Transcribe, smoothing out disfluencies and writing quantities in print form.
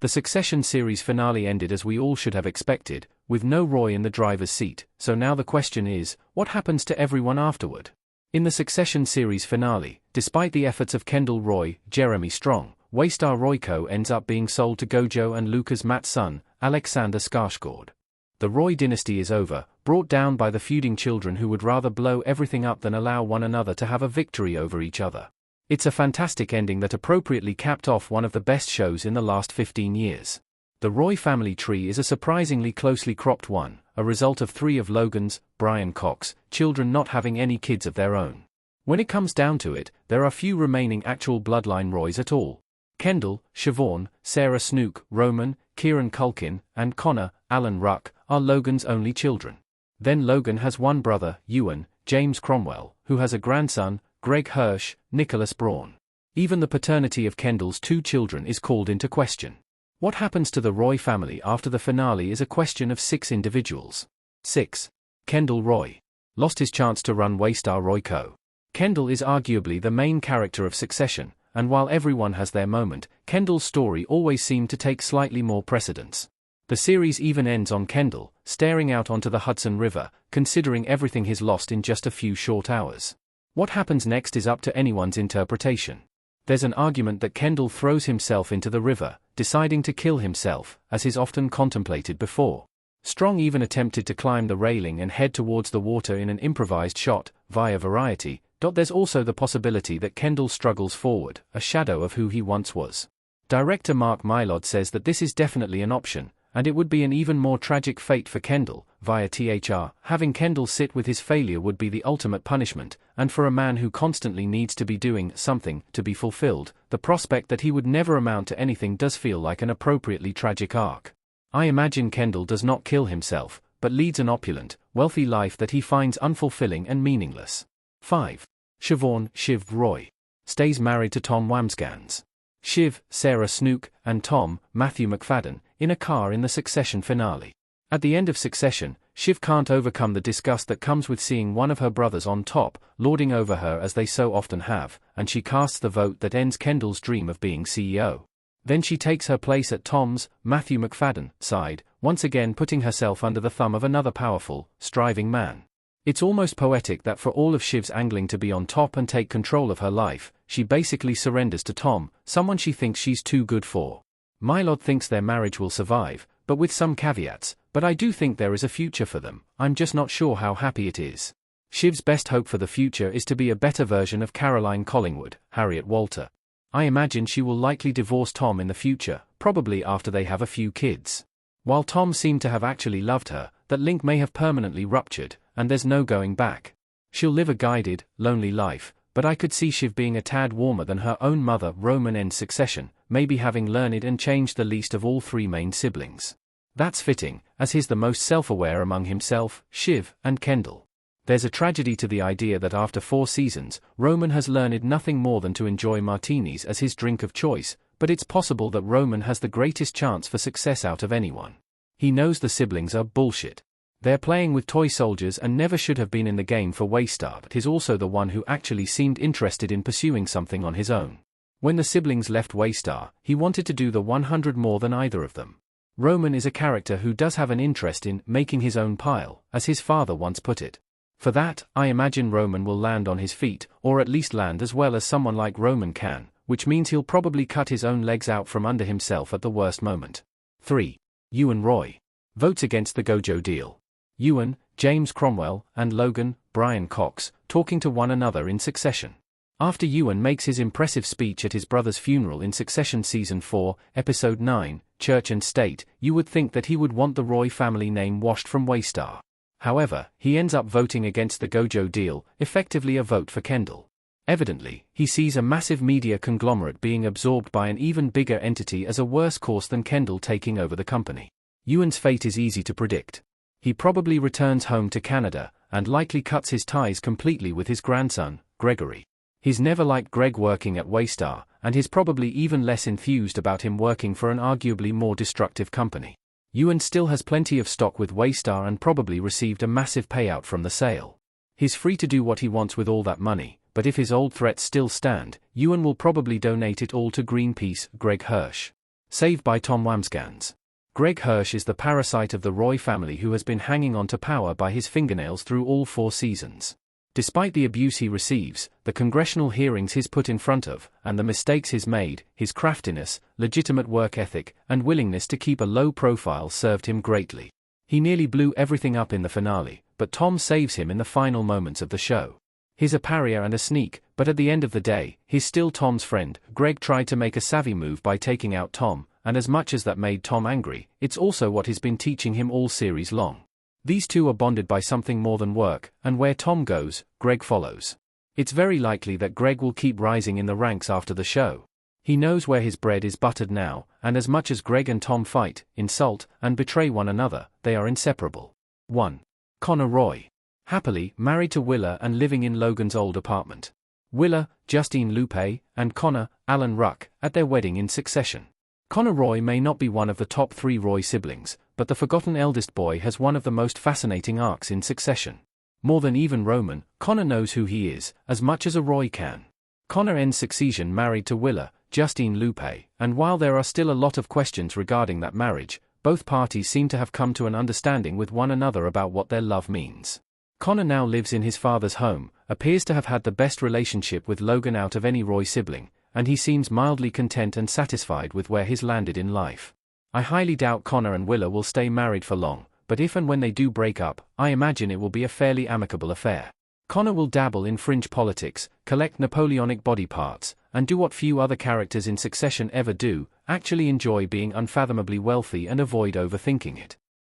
The Succession series finale ended as we all should have expected, with no Roy in the driver's seat, so now the question is, what happens to everyone afterward? In the Succession series finale, despite the efforts of Kendall Roy, Jeremy Strong, Waystar Royco ends up being sold to Gojo and Luca's Matt's son, Alexander Skarsgård. The Roy dynasty is over, brought down by the feuding children who would rather blow everything up than allow one another to have a victory over each other. It's a fantastic ending that appropriately capped off one of the best shows in the last 15 years. The Roy family tree is a surprisingly closely cropped one, a result of 3 of Logan's, Brian Cox, children not having any kids of their own. When it comes down to it, there are few remaining actual bloodline Roys at all. Kendall, Siobhan, Sarah Snook, Roman, Kieran Culkin, and Connor, Alan Ruck, are Logan's only children. Then Logan has one brother, Ewan, James Cromwell, who has a grandson, Greg Hirsch, Nicholas Braun. Even the paternity of Kendall's 2 children is called into question. What happens to the Roy family after the finale is a question of 6 individuals. 6. Kendall Roy. Lost his chance to run Waystar Royco. Kendall is arguably the main character of Succession, and while everyone has their moment, Kendall's story always seemed to take slightly more precedence. The series even ends on Kendall, staring out onto the Hudson River, considering everything he's lost in just a few short hours. What happens next is up to anyone's interpretation. There's an argument that Kendall throws himself into the river, deciding to kill himself, as is often contemplated before. Strong even attempted to climb the railing and head towards the water in an improvised shot, via Variety. There's also the possibility that Kendall struggles forward, a shadow of who he once was. Director Mark Mylod says that this is definitely an option, and it would be an even more tragic fate for Kendall, via THR. Having Kendall sit with his failure would be the ultimate punishment, and for a man who constantly needs to be doing something to be fulfilled, the prospect that he would never amount to anything does feel like an appropriately tragic arc. I imagine Kendall does not kill himself, but leads an opulent, wealthy life that he finds unfulfilling and meaningless. 5. Siobhan, Shiv Roy. Stays married to Tom Wamsgans. Shiv, Sarah Snook, and Tom, Matthew McFadden, in a car in the Succession finale. At the end of Succession, Shiv can't overcome the disgust that comes with seeing one of her brothers on top, lording over her as they so often have, and she casts the vote that ends Kendall's dream of being CEO. Then she takes her place at Tom's, Matthew McFadden, side, once again putting herself under the thumb of another powerful, striving man. It's almost poetic that for all of Shiv's angling to be on top and take control of her life, she basically surrenders to Tom, someone she thinks she's too good for. Mylod thinks their marriage will survive, but with some caveats, but I do think there is a future for them, I'm just not sure how happy it is. Shiv's best hope for the future is to be a better version of Caroline Collingwood, Harriet Walter. I imagine she will likely divorce Tom in the future, probably after they have a few kids. While Tom seemed to have actually loved her, that link may have permanently ruptured, and there's no going back. She'll live a guided, lonely life, but I could see Shiv being a tad warmer than her own mother Roman in Succession, maybe having learned and changed the least of all 3 main siblings. That's fitting, as he's the most self-aware among himself, Shiv, and Kendall. There's a tragedy to the idea that after 4 seasons, Roman has learned nothing more than to enjoy martinis as his drink of choice, but it's possible that Roman has the greatest chance for success out of anyone. He knows the siblings are bullshit. They're playing with toy soldiers and never should have been in the game for Waystar, but he's also the one who actually seemed interested in pursuing something on his own. When the siblings left Waystar, he wanted to do the 100 more than either of them. Roman is a character who does have an interest in making his own pile, as his father once put it. For that, I imagine Roman will land on his feet, or at least land as well as someone like Roman can, which means he'll probably cut his own legs out from under himself at the worst moment. 3. Ewan Roy. Votes against the Gojo deal. Ewan, James Cromwell, and Logan, Brian Cox, talking to one another in Succession. After Ewan makes his impressive speech at his brother's funeral in Succession Season 4, Episode 9, Church and State, you would think that he would want the Roy family name washed from Waystar. However, he ends up voting against the Gojo deal, effectively a vote for Kendall. Evidently, he sees a massive media conglomerate being absorbed by an even bigger entity as a worse course than Kendall taking over the company. Ewan's fate is easy to predict. He probably returns home to Canada, and likely cuts his ties completely with his grandson, Gregory. He's never liked Greg working at Waystar, and he's probably even less enthused about him working for an arguably more destructive company. Ewan still has plenty of stock with Waystar and probably received a massive payout from the sale. He's free to do what he wants with all that money, but if his old threats still stand, Ewan will probably donate it all to Greenpeace, Greg Hirsch. Saved by Tom Wamsgans. Greg Hirsch is the parasite of the Roy family who has been hanging on to power by his fingernails through all 4 seasons. Despite the abuse he receives, the congressional hearings he's put in front of, and the mistakes he's made, his craftiness, legitimate work ethic, and willingness to keep a low profile served him greatly. He nearly blew everything up in the finale, but Tom saves him in the final moments of the show. He's a pariah and a sneak, but at the end of the day, he's still Tom's friend. Greg tried to make a savvy move by taking out Tom, and as much as that made Tom angry, it's also what he's been teaching him all series long. These two are bonded by something more than work, and where Tom goes, Greg follows. It's very likely that Greg will keep rising in the ranks after the show. He knows where his bread is buttered now, and as much as Greg and Tom fight, insult, and betray one another, they are inseparable. 1. Connor Roy. Happily married to Willa and living in Logan's old apartment. Willa, Justine Lupe, and Connor, Alan Ruck, at their wedding in succession. Connor Roy may not be one of the top 3 Roy siblings, but the forgotten eldest boy has one of the most fascinating arcs in succession. More than even Roman, Connor knows who he is, as much as a Roy can. Connor ends succession married to Willa, Justine Lupe, and while there are still a lot of questions regarding that marriage, both parties seem to have come to an understanding with one another about what their love means. Connor now lives in his father's home, appears to have had the best relationship with Logan out of any Roy sibling, and he seems mildly content and satisfied with where he's landed in life. I highly doubt Connor and Willa will stay married for long, but if and when they do break up, I imagine it will be a fairly amicable affair. Connor will dabble in fringe politics, collect Napoleonic body parts, and do what few other characters in succession ever do, actually enjoy being unfathomably wealthy and avoid overthinking it.